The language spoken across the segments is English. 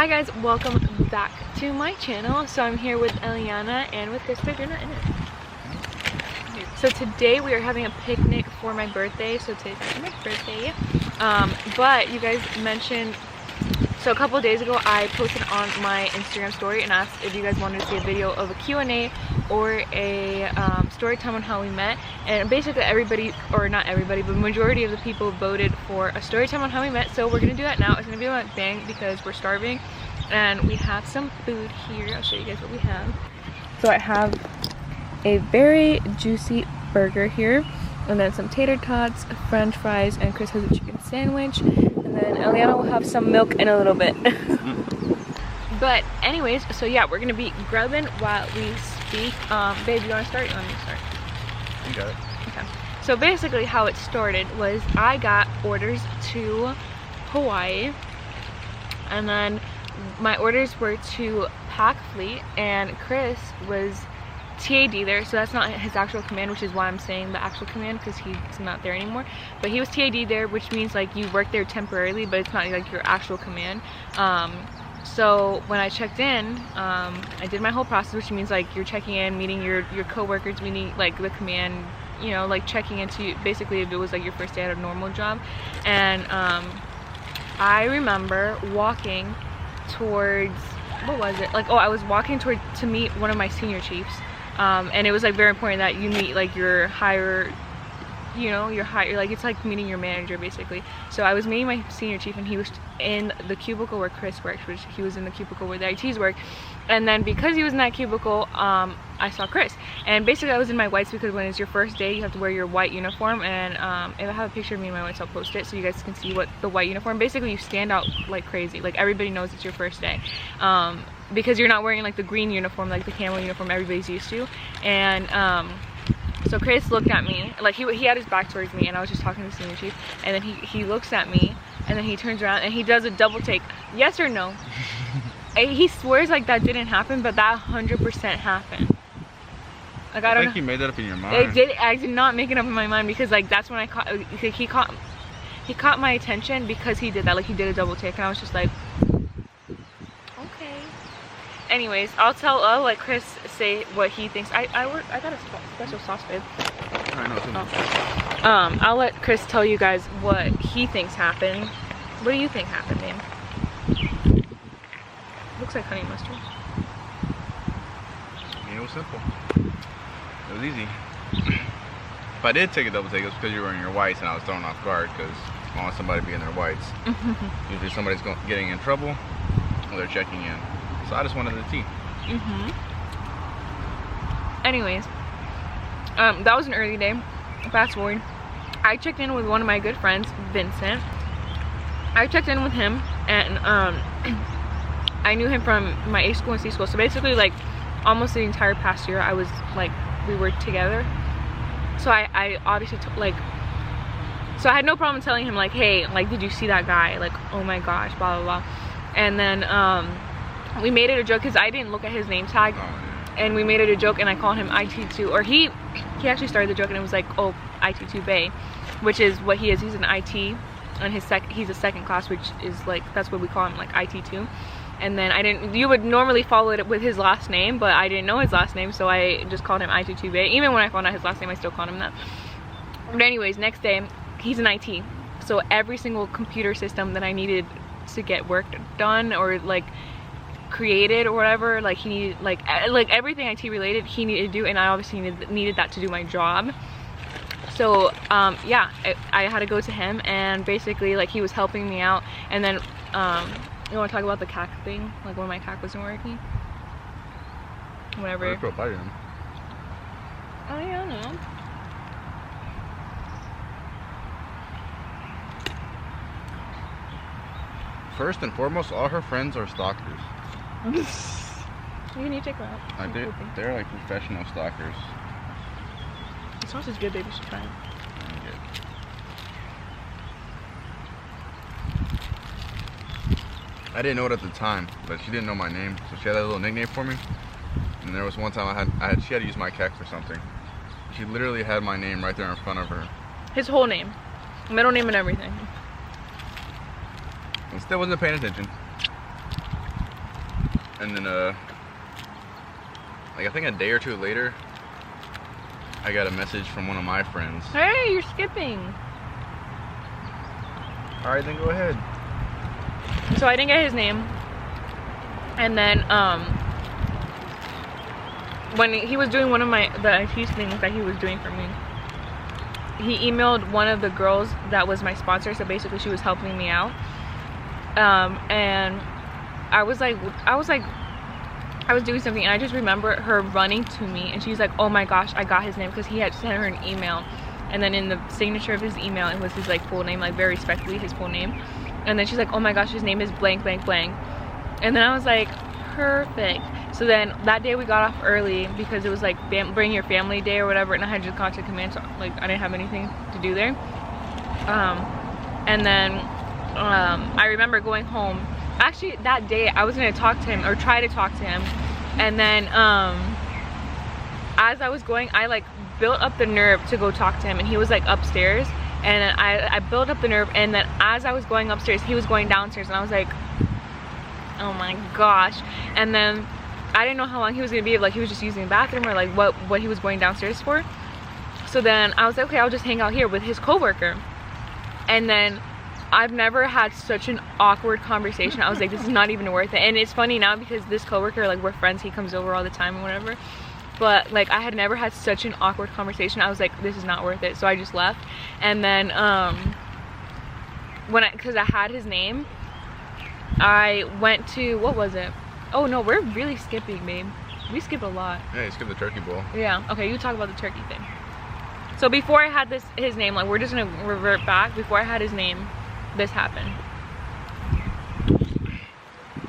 Hi guys, welcome back to my channel. So I'm here with Eliana and with Krista. You're not in it. So today we are having a picnic for my birthday. So today's my birthday. But you guys mentioned, so a couple of days ago I posted on my Instagram story and asked if you guys wanted to see a video of a Q&A or a story time on how we met. And basically everybody, or not everybody, but majority of the people voted for a story time on how we met. So we're gonna do that now. It's gonna be a mukbang because we're starving and we have some food here. I'll show you guys what we have. So I have a very juicy burger here, and then some tater tots, french fries, and Chris has a chicken sandwich, and then Eliana will have some milk in a little bit. But anyways, so yeah, we're gonna be grubbing while we speak. Babe, you wanna start? You want me to start? You got it. Okay. So basically how it started was I got orders to Hawaii, and then my orders were to Pack Fleet, and Chris was TAD there, so that's not his actual command, which is why I'm saying the actual command, because he's not there anymore. But he was TAD there, which means like you work there temporarily, but it's not like your actual command. So when I checked in, I did my whole process, which means like you're checking in, meeting your co-workers, meeting like the command, you know, like checking into basically if it was like your first day at a normal job. And I remember walking towards, what was it, like, oh, I was walking toward to meet one of my senior chiefs, and it was like very important that you meet like your higher, you know, your higher, like it's like meeting your manager basically. So I was meeting my senior chief, and he was in the cubicle where Chris works, which he was in the cubicle where the ITs work. And then because he was in that cubicle, I saw Chris, and basically I was in my whites because when it's your first day you have to wear your white uniform. And if I have a picture of me in my whites, I'll post it so you guys can see what the white uniform, basically you stand out like crazy, like everybody knows it's your first day, because you're not wearing like the green uniform, like the camo uniform everybody's used to. And so Chris looked at me, like he had his back towards me, and I was just talking to the senior chief, and then he looks at me, and then he turns around and he does a double take. Yes or no? He swears like that didn't happen, but that 100% happened. Like I don't think you made that up in your mind. I did not make it up in my mind, because like that's when I caught, he caught my attention because he did that, like he did a double take, and I was just like, okay. Anyways, I'll let Chris say what he thinks. I got a special sauce, babe. I know. Oh. I'll let Chris tell you guys what he thinks happened. What do you think happened, babe? Looks like honey mustard. I mean, it was simple. It was easy. If I did take a double take, it was because you were in your whites and I was thrown off guard, because I want somebody to be in their whites. Usually somebody's getting in trouble or they're checking in. So I just wanted the tea. Anyways, that was an early day. Fast forward, I checked in with one of my good friends, Vincent. I checked in with him, and I knew him from my A school and C school. So basically, like almost the entire past year, I was like, we were together. So I obviously so I had no problem telling him like, hey, like, did you see that guy? Like, oh my gosh, blah blah blah. And then we made it a joke because I didn't look at his name tag, and we made it a joke, and I called him IT2, or he actually started the joke, and it was like, oh, IT2 Bay, which is what he is. He's an IT, and he's a second class, which is like, that's what we call him, like IT2. And then you would normally follow it with his last name, but I didn't know his last name, so I just called him IT2 Bay. Even when I found out his last name, I still called him that. But anyways, next day, he's an IT, so every single computer system that I needed to get work done or like created or whatever, like he needed, like everything IT related, he needed to do, and I obviously needed that to do my job. So yeah, I had to go to him, and basically like he was helping me out. And then you want to talk about the CAC thing, like when my CAC wasn't working, whatever. Oh yeah, I know. First and foremost, all her friends are stalkers. You need to check them out. I did. They're like professional stalkers. The sauce is good, baby. You should try it. I didn't know it at the time, but she didn't know my name, so she had that little nickname for me. And there was one time she had to use my CAC for something. She literally had my name right there in front of her. His whole name, middle name, and everything. And still wasn't paying attention. And then like I think a day or two later, I got a message from one of my friends. Hey, you're skipping. All right, then go ahead. So I didn't get his name, and then when he was doing one of the IT things that he was doing for me, he emailed one of the girls that was my sponsor. So basically, she was helping me out, and I was doing something, and I just remember her running to me, and she's like, "Oh my gosh, I got his name," because he had sent her an email, and then in the signature of his email, it was his like full name, like very respectfully his full name. And then she's like, "Oh my gosh, his name is blank blank blank," and then I was like, perfect. So then that day we got off early because it was like bring your family day or whatever, and I had just gone to command, so like I didn't have anything to do there. And then I remember going home. Actually, that day I was gonna talk to him or try to talk to him, and then as I was going, I like built up the nerve to go talk to him, and he was like upstairs, and I built up the nerve, and then as I was going upstairs, he was going downstairs, and I was like, oh my gosh. And then I didn't know how long he was gonna be, like he was just using the bathroom or like what he was going downstairs for. So then I was like, okay, I'll just hang out here with his coworker. And then I've never had such an awkward conversation. I was like, this is not even worth it. And it's funny now because this coworker, like we're friends, he comes over all the time or whatever, but like I had never had such an awkward conversation. I was like, this is not worth it. So I just left. And then because I had his name, I went to, what was it? Oh no, we're really skipping, babe. We skip a lot. Yeah, you skipped the turkey bowl. Yeah, okay, you talk about the turkey thing. So before I had his name, like we're just gonna revert back. Before I had his name, this happened.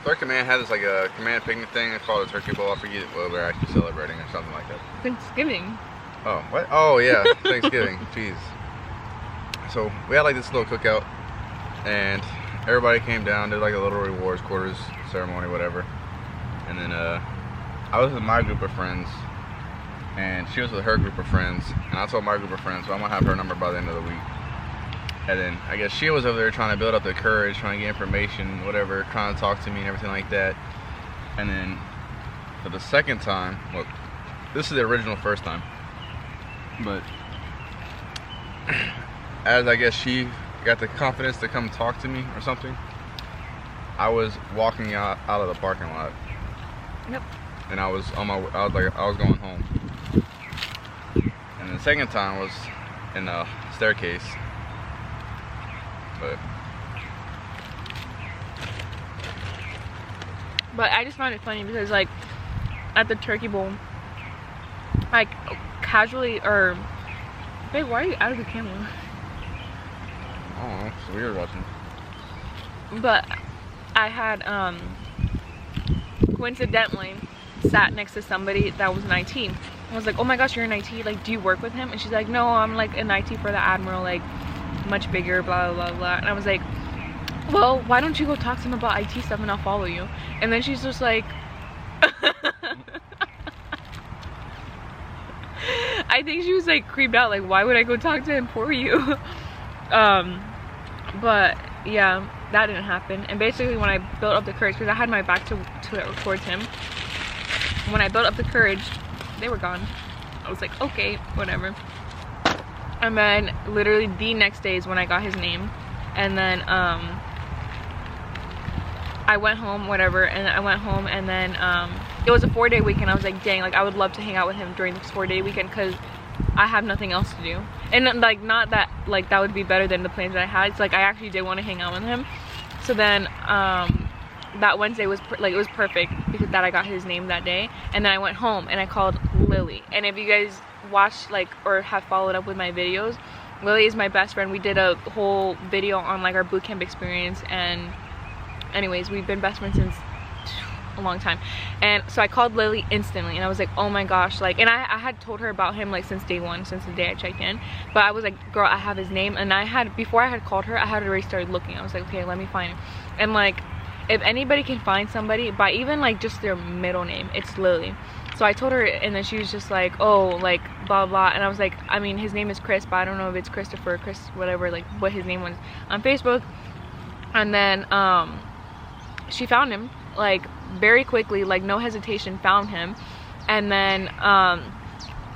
Our command had this like a command picnic thing. It's called a turkey bowl. I forget what we're actually celebrating or something like that. Thanksgiving. Oh, what? Oh yeah, Thanksgiving. Jeez. So we had like this little cookout, and everybody came down, did like a little rewards quarters ceremony, whatever. And then I was with my group of friends, and she was with her group of friends, and I told my group of friends, so I'm gonna have her number by the end of the week. And then I guess she was over there trying to build up the courage, trying to get information, whatever, trying to talk to me and everything like that. And then for the second time, well, this is the original first time, but as I guess she got the confidence to come talk to me or something, I was walking out of the parking lot. Yep. And I was going home. And the second time was in the staircase. But I just found it funny because like at the turkey bowl, like casually, or babe, why are you out of the camera? I don't know, it's weird watching. But I had coincidentally sat next to somebody that was in IT. I was like, oh my gosh, you're in IT, like do you work with him? And she's like, no, I'm like in IT for the Admiral, like much bigger, blah blah blah blah. And I was like, well, why don't you go talk to him about IT stuff and I'll follow you? And then she's just like I think she was like creeped out, like why would I go talk to him for you? But yeah, that didn't happen. And basically when I built up the courage, because I had my back towards him, when I built up the courage, they were gone. I was like, okay, whatever. And then literally the next day is when I got his name. And then I went home, whatever, and I went home, and then it was a 4-day weekend. I was like, dang, like I would love to hang out with him during this 4-day weekend because I have nothing else to do. And like, not that like that would be better than the plans that I had. It's like I actually did want to hang out with him. So then that Wednesday was it was perfect because that I got his name that day. And then I went home and I called Lily. And if you guys watched like or have followed up with my videos, Lily is my best friend. We did a whole video on like our boot camp experience, and anyways, we've been best friends since a long time. And so I called Lily instantly, and I was like, oh my gosh, like, and I had told her about him like since day one, since the day I checked in. But I was like, girl, I have his name. And before I had called her, I had already started looking. I was like, okay, let me find him. And like, if anybody can find somebody by even like just their middle name, it's Lily. So I told her, and then she was just like, oh, like blah blah. And I was like, I mean, his name is Chris, but I don't know if it's Christopher, Chris, whatever, like what his name was on Facebook. And then she found him like very quickly, like no hesitation, found him. And then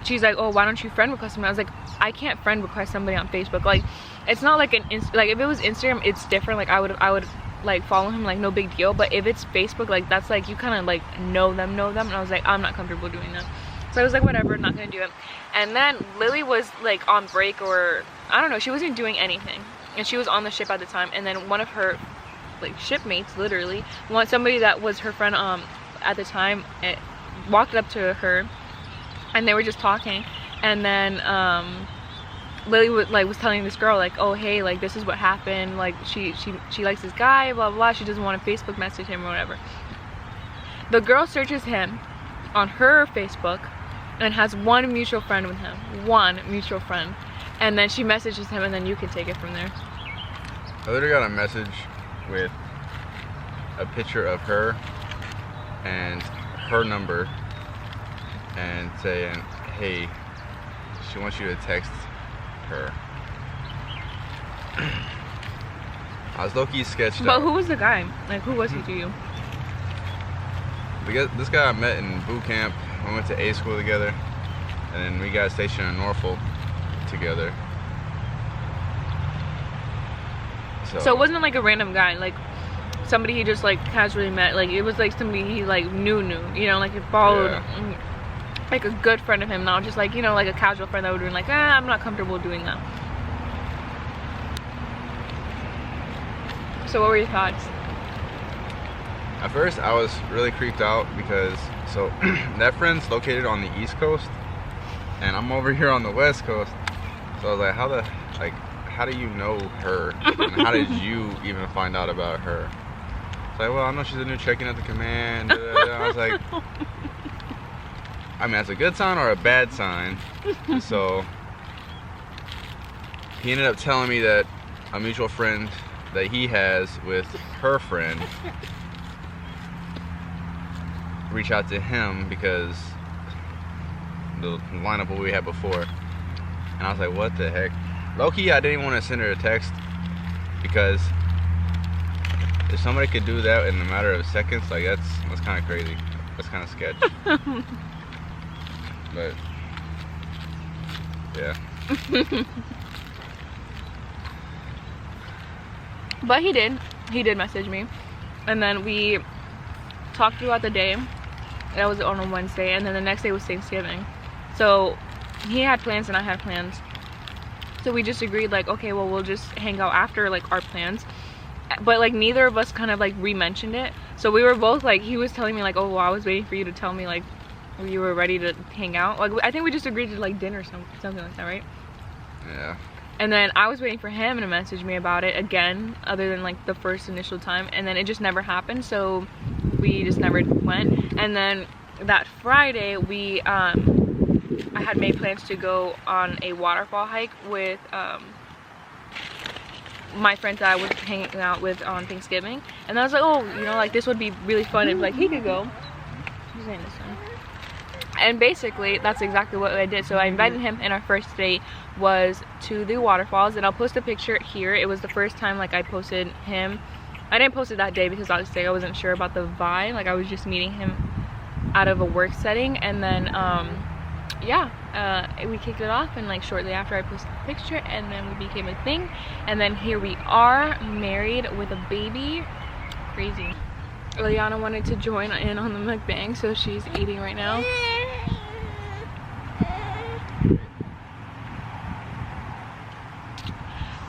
she's like, oh, why don't you friend request him? I was like, I can't friend request somebody on Facebook. Like, it's not like like if it was Instagram, it's different. Like I would like follow him, like no big deal. But if it's Facebook, like that's like you kind of like know them. And I was like, I'm not comfortable doing that. So I was like, whatever, not gonna do it. And then Lily was like on break, or I don't know, she wasn't doing anything, and she was on the ship at the time. And then one of her like shipmates, literally, somebody that was her friend at the time, walked up to her, and they were just talking. And then Lily was telling this girl, like, oh hey, like this is what happened, like she likes this guy, blah blah, she doesn't want to Facebook message him or whatever. The girl searches him on her Facebook and has one mutual friend with him, and then she messages him, and then you can take it from there. I literally got a message with a picture of her and her number, and saying, hey, she wants you to text her. I was low-key sketched out. But who was the guy? Like, who was he to you? Because this guy I met in boot camp. We went to A school together, and then we got stationed in Norfolk together. So it wasn't like a random guy, like somebody he just like casually met. Like it was like somebody he like knew, you know, like he followed, like a good friend of him, not just like, you know, like a casual friend that would be like, I'm not comfortable doing that. So what were your thoughts? At first I was really creeped out because so that friend's located on the East Coast and I'm over here on the West Coast. So I was like, how do you know her? And how did you even find out about her? It's like, well, I know she's a new check-in at the command. I was like, I mean, that's a good sign or a bad sign. So he ended up telling me that a mutual friend that he has with her friend reach out to him because the lineup what we had before. And I was like, what the heck? Low-key, I didn't want to send her a text because if somebody could do that in a matter of seconds, like that's kind of crazy. That's kind of sketch. But yeah. But he did message me, and then we talked throughout the day. That was on a Wednesday, and then the next day was Thanksgiving. So he had plans and I had plans. So we just agreed, like, okay, well, we'll just hang out after like our plans. But like neither of us kind of like re-mentioned it. So we were both like, he was telling me like, oh, well, I was waiting for you to tell me like you were ready to hang out. Like I think we just agreed to like dinner or something like that, right? Yeah. And then I was waiting for him to message me about it again, other than like the first initial time, and then it just never happened, so we just never went. And then that Friday we I had made plans to go on a waterfall hike with my friends that I was hanging out with on Thanksgiving, and I was like, oh, you know, like this would be really fun if like he could go. Who's saying this one? And basically that's exactly what I did. So I invited him, and our first date was to the waterfalls, and I'll post a picture here. It was the first time like I posted him. I didn't post it that day because obviously I wasn't sure about the vibe, like I was just meeting him out of a work setting. And then yeah, we kicked it off, and like shortly after I posted the picture, and then we became a thing, and then here we are, married with a baby. Crazy. Liliana wanted to join in on the mukbang, so she's eating right now.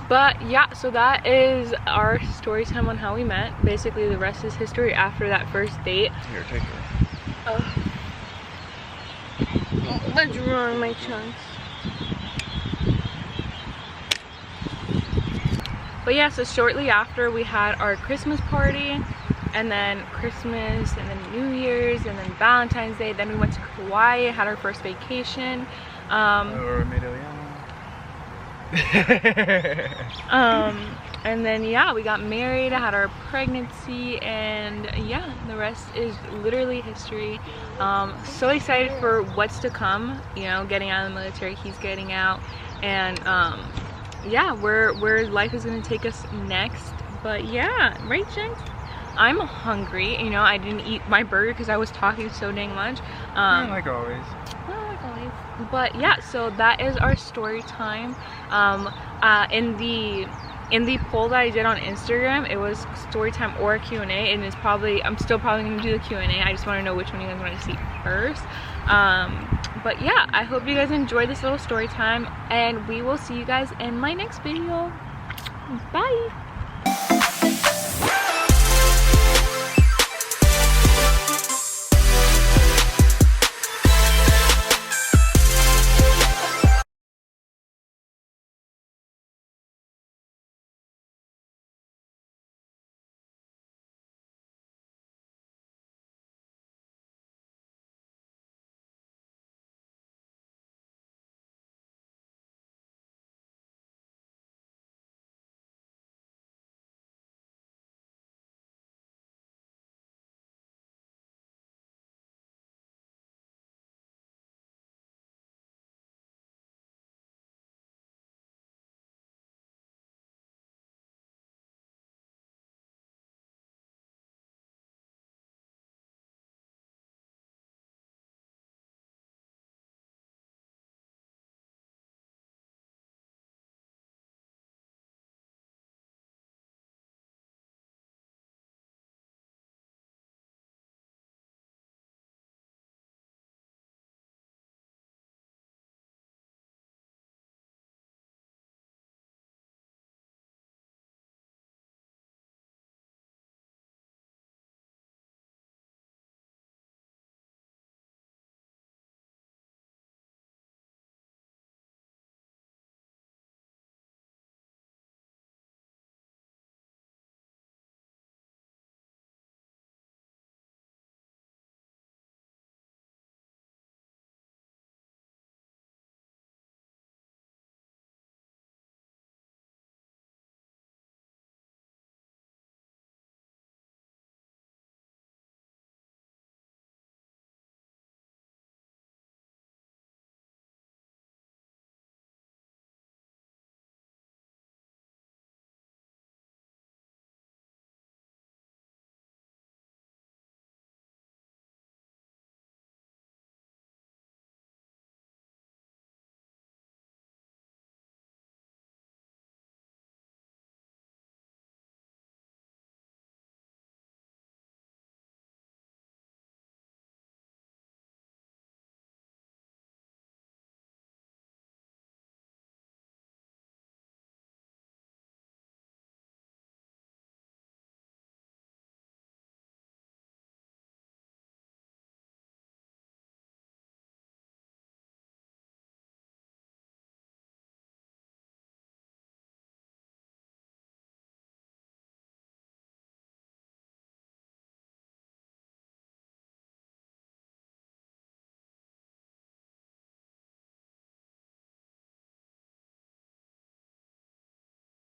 But yeah, so that is our story time on how we met. Basically the rest is history after that first date. Here, take her. Let's run my chunks. But yeah, so shortly after we had our Christmas party, and then Christmas, and then New Year's, and then Valentine's Day. Then we went to Kauai, had our first vacation. And then yeah, we got married, had our pregnancy, and yeah, the rest is literally history. So excited for what's to come, you know, getting out of the military, he's getting out, and yeah, where life is going to take us next. But yeah, right, Jenks? I'm hungry. You know, I didn't eat my burger because I was talking so dang much. Like always. Well, like always. But yeah, so that is our story time. In the poll that I did on Instagram, it was story time or a Q&A, and it's probably, I'm still probably going to do the Q&A. I just want to know which one you guys want to see first. But yeah, I hope you guys enjoyed this little story time, and we will see you guys in my next video. Bye!